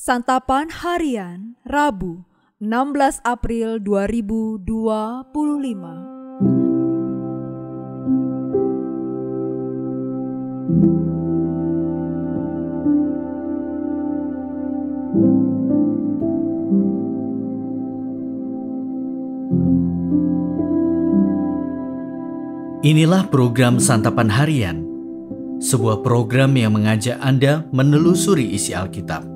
Santapan Harian Rabu 16 April 2025. Inilah program Santapan Harian, sebuah program yang mengajak Anda menelusuri isi Alkitab,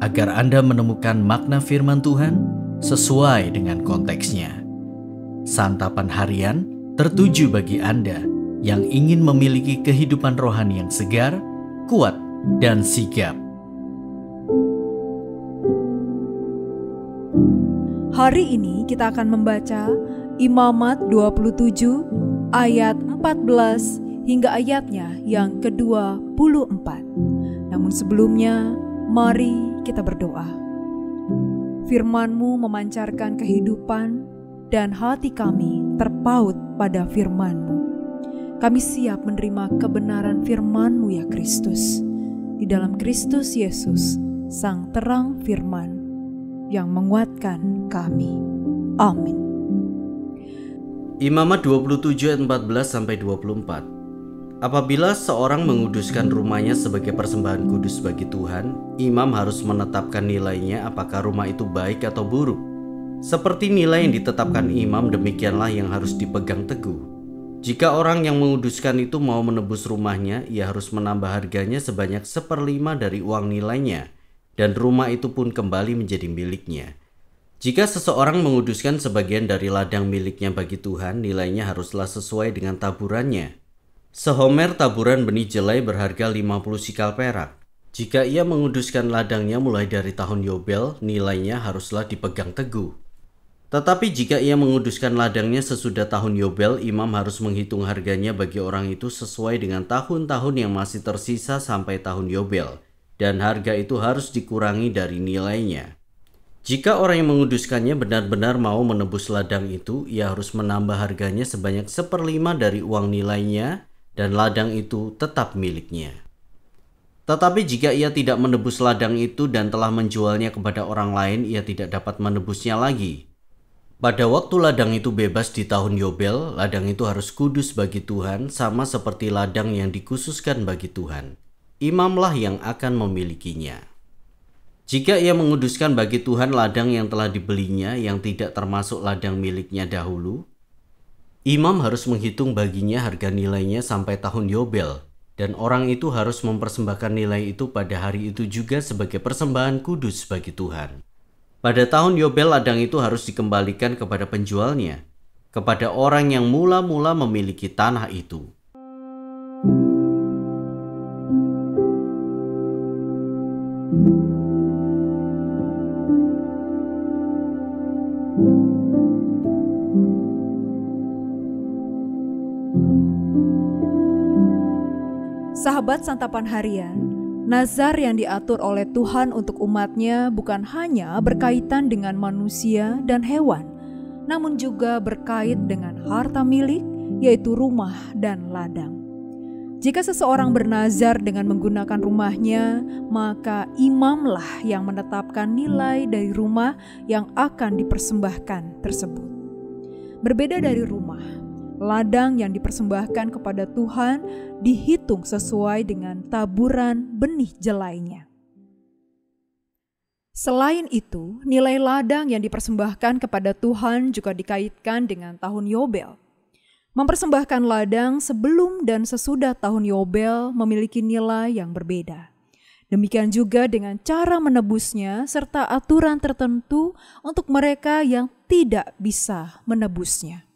agar Anda menemukan makna firman Tuhan sesuai dengan konteksnya. Santapan Harian tertuju bagi Anda yang ingin memiliki kehidupan rohani yang segar, kuat, dan sigap. Hari ini kita akan membaca Imamat 27 ayat 14 hingga ayatnya yang ke-24. Namun sebelumnya, mari kita berdoa. Firman-Mu memancarkan kehidupan dan hati kami terpaut pada firman-Mu. Kami siap menerima kebenaran firman-Mu ya Kristus. Di dalam Kristus Yesus, Sang terang firman yang menguatkan kami. Amin. Imamat 27 ayat 14-24. Apabila seorang menguduskan rumahnya sebagai persembahan kudus bagi Tuhan, imam harus menetapkan nilainya apakah rumah itu baik atau buruk. Seperti nilai yang ditetapkan imam, demikianlah yang harus dipegang teguh. Jika orang yang menguduskan itu mau menebus rumahnya, ia harus menambah harganya sebanyak 1/5 dari uang nilainya, dan rumah itu pun kembali menjadi miliknya. Jika seseorang menguduskan sebagian dari ladang miliknya bagi Tuhan, nilainya haruslah sesuai dengan taburannya. Sehomer taburan benih jelai berharga 50 sikal perak. Jika ia menguduskan ladangnya mulai dari tahun Yobel, nilainya haruslah dipegang teguh. Tetapi jika ia menguduskan ladangnya sesudah tahun Yobel, imam harus menghitung harganya bagi orang itu sesuai dengan tahun-tahun yang masih tersisa sampai tahun Yobel, dan harga itu harus dikurangi dari nilainya. Jika orang yang menguduskannya benar-benar mau menebus ladang itu, ia harus menambah harganya sebanyak 1/5 dari uang nilainya, dan ladang itu tetap miliknya. Tetapi jika ia tidak menebus ladang itu dan telah menjualnya kepada orang lain, ia tidak dapat menebusnya lagi. Pada waktu ladang itu bebas di tahun Yobel, ladang itu harus kudus bagi Tuhan, sama seperti ladang yang dikhususkan bagi Tuhan. Imamlah yang akan memilikinya. Jika ia menguduskan bagi Tuhan ladang yang telah dibelinya yang tidak termasuk ladang miliknya dahulu, imam harus menghitung baginya harga nilainya sampai tahun Yobel, dan orang itu harus mempersembahkan nilai itu pada hari itu juga sebagai persembahan kudus bagi Tuhan. Pada tahun Yobel ladang itu harus dikembalikan kepada penjualnya, kepada orang yang mula-mula memiliki tanah itu. Sahabat Santapan Harian, nazar yang diatur oleh Tuhan untuk umatnya bukan hanya berkaitan dengan manusia dan hewan, namun juga berkait dengan harta milik, yaitu rumah dan ladang. Jika seseorang bernazar dengan menggunakan rumahnya, maka imamlah yang menetapkan nilai dari rumah yang akan dipersembahkan tersebut. Berbeda dari rumah, ladang yang dipersembahkan kepada Tuhan dihitung sesuai dengan taburan benih jelainya. Selain itu, nilai ladang yang dipersembahkan kepada Tuhan juga dikaitkan dengan tahun Yobel. Mempersembahkan ladang sebelum dan sesudah tahun Yobel memiliki nilai yang berbeda. Demikian juga dengan cara menebusnya serta aturan tertentu untuk mereka yang tidak bisa menebusnya.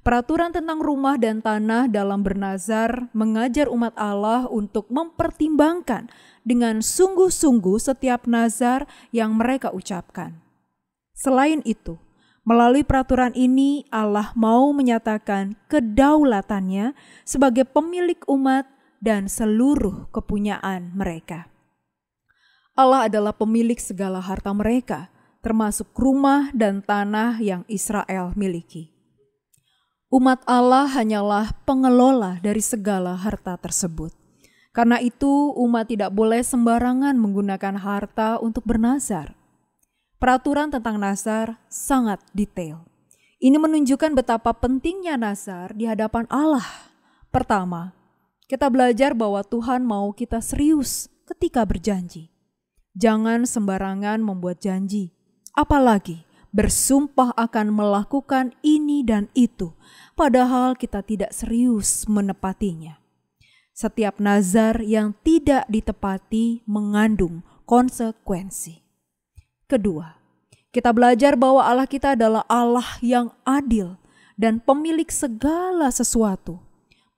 Peraturan tentang rumah dan tanah dalam bernazar mengajar umat Allah untuk mempertimbangkan dengan sungguh-sungguh setiap nazar yang mereka ucapkan. Selain itu, melalui peraturan ini Allah mau menyatakan kedaulatannya sebagai pemilik umat dan seluruh kepunyaan mereka. Allah adalah pemilik segala harta mereka, termasuk rumah dan tanah yang Israel miliki. Umat Allah hanyalah pengelola dari segala harta tersebut. Karena itu umat tidak boleh sembarangan menggunakan harta untuk bernazar. Peraturan tentang nazar sangat detail. Ini menunjukkan betapa pentingnya nazar di hadapan Allah. Pertama, kita belajar bahwa Tuhan mau kita serius ketika berjanji. Jangan sembarangan membuat janji, apalagi bersumpah akan melakukan ini dan itu, padahal kita tidak serius menepatinya. Setiap nazar yang tidak ditepati mengandung konsekuensi. Kedua, kita belajar bahwa Allah kita adalah Allah yang adil dan pemilik segala sesuatu.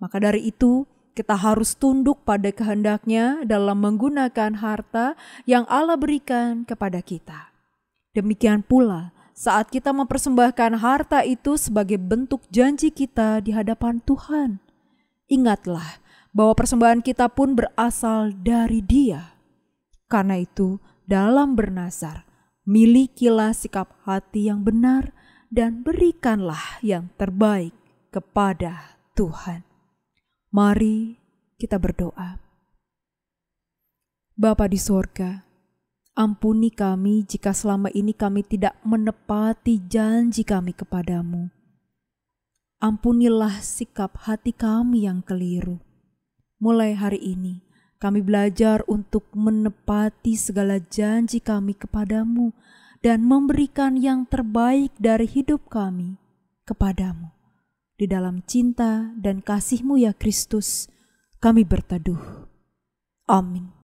Maka dari itu, kita harus tunduk pada kehendak-Nya dalam menggunakan harta yang Allah berikan kepada kita. Demikian pula, saat kita mempersembahkan harta itu sebagai bentuk janji kita di hadapan Tuhan, ingatlah bahwa persembahan kita pun berasal dari Dia. Karena itu, dalam bernazar, milikilah sikap hati yang benar dan berikanlah yang terbaik kepada Tuhan. Mari kita berdoa. Bapa di sorga, ampuni kami jika selama ini kami tidak menepati janji kami kepadamu. Ampunilah sikap hati kami yang keliru. Mulai hari ini, kami belajar untuk menepati segala janji kami kepadamu dan memberikan yang terbaik dari hidup kami kepadamu. Di dalam cinta dan kasih-Mu ya Kristus, kami berteduh. Amin.